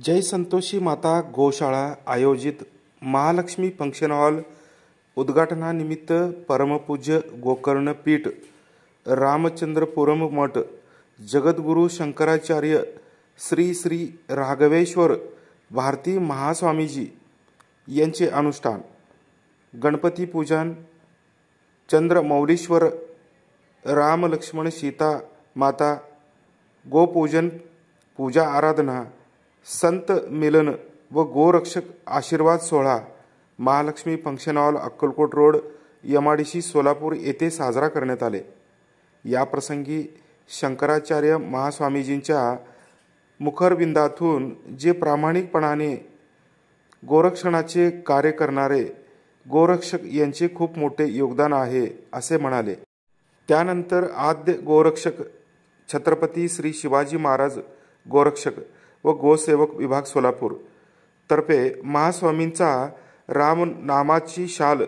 जय संतोषी माता गोशाळा आयोजित Mahalakshmi function hall उद्घाटनानिमित्त परमपूज्य गोकर्ण पीठ रामचंद्रपुरम मठ जगद्गुरु शंकराचार्य श्री श्री राघवेश्वर भारती महास्वामीजी यांचे अनुष्ठान, गणपती पूजन, चंद्रमौलीश्वर, राम लक्ष्मण सीता माता, गोपूजन, पूजा आराधना, संत मिलन व गोरक्षक आशीर्वाद सोहळा Mahalakshmi function hall Akkalkot road MIDC Solapur येथे साजरा करण्यात आले। या प्रसंगी शंकराचार्य महास्वामीजींच्या मुखरविंदातून जे प्रामाणिकपणाने गोरक्षणाचे कार्य करणारे गोरक्षक यांचे खूप मोठे योगदान आहे असे म्हणाले। त्यानंतर आद्य गोरक्षक छत्रपती श्री शिवाजी महाराज गोरक्षक व गोसेवक विभाग सोलापूर तर्फे महास्वामींचा राम नामाची शाल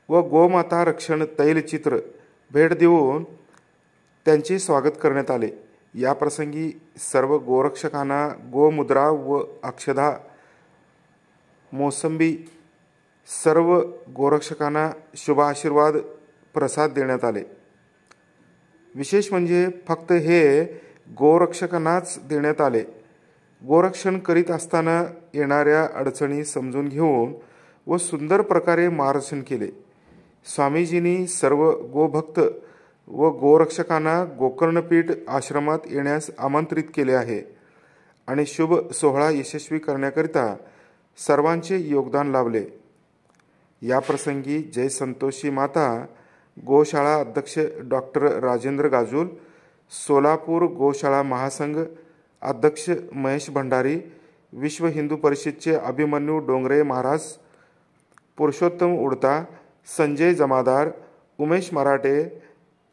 व गोमाता रक्षण तैलचित्र भेट देऊन त्यांचे स्वागत करण्यात आले। या प्रसंगी सर्व गोरक्षकांना गोमुद्रा व अक्षदा, मोसंबी, सर्व गोरक्षकांना शुभ आशीर्वाद प्रसाद देण्यात आले। विशेष म्हणजे फक्त हे गोरक्षकांनाच देण्यात आले। गोरक्षण करीत असताना येणाऱ्या अडचणी समजून घेऊन व सुंदर प्रकारे मार्गदर्शन केले। स्वामीजींनी सर्व गोभक्त व गोरक्षकांना गोकर्णपीठ आश्रमात येण्यास आमंत्रित केले आहे आणि शुभ सोहळा यशस्वी करण्याकरिता सर्वांचे योगदान लाभले। या प्रसंगी जय संतोषी माता गोशाळा अध्यक्ष डॉक्टर राजेंद्र गाजूल, सोलापूर गोशाळा महासंघ अध्यक्ष महेश भंडारी, विश्व हिंदू परिषदचे अभिमन्यू डोंगरे महाराज, पुरुषोत्तम उडता, संजय जमादार, उमेश मराठे,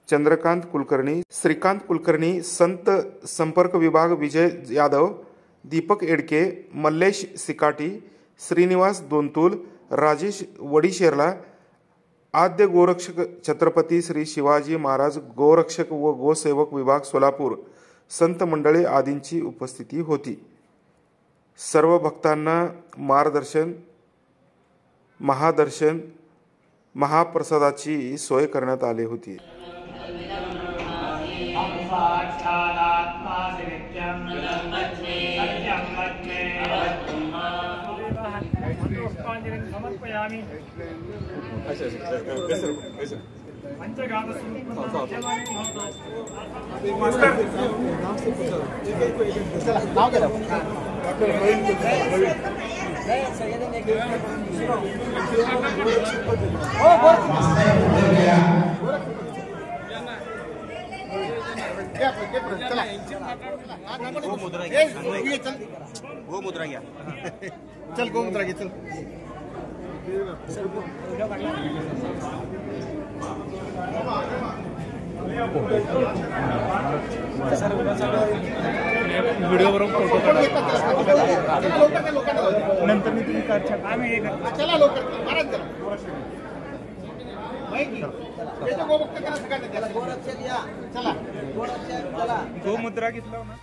चंद्रकांत कुलकर्णी, श्रीकांत कुलकर्णी, संत संपर्क विभाग विजय यादव, दीपक एडके, मल्लेश सिकाटी, श्रीनिवास दोंतुल, राजेश वडीशेरला, आद्य गोरक्षक छत्रपती श्री शिवाजी महाराज गोरक्षक व गोसेवक विभाग सोलापूर संत मंडळी आदींची उपस्थिती होती। सर्व भक्तांना मार्गदर्शन, महादर्शन, महाप्रसादाची सोय करण्यात आली होती। गोमुद्रा घ्या, चल गोमुद्रा घे, चल व्हिडिओवरून फोटो काढा, नंतर मी तुम्ही चला लवकर गोमुद्रा घेतला ना।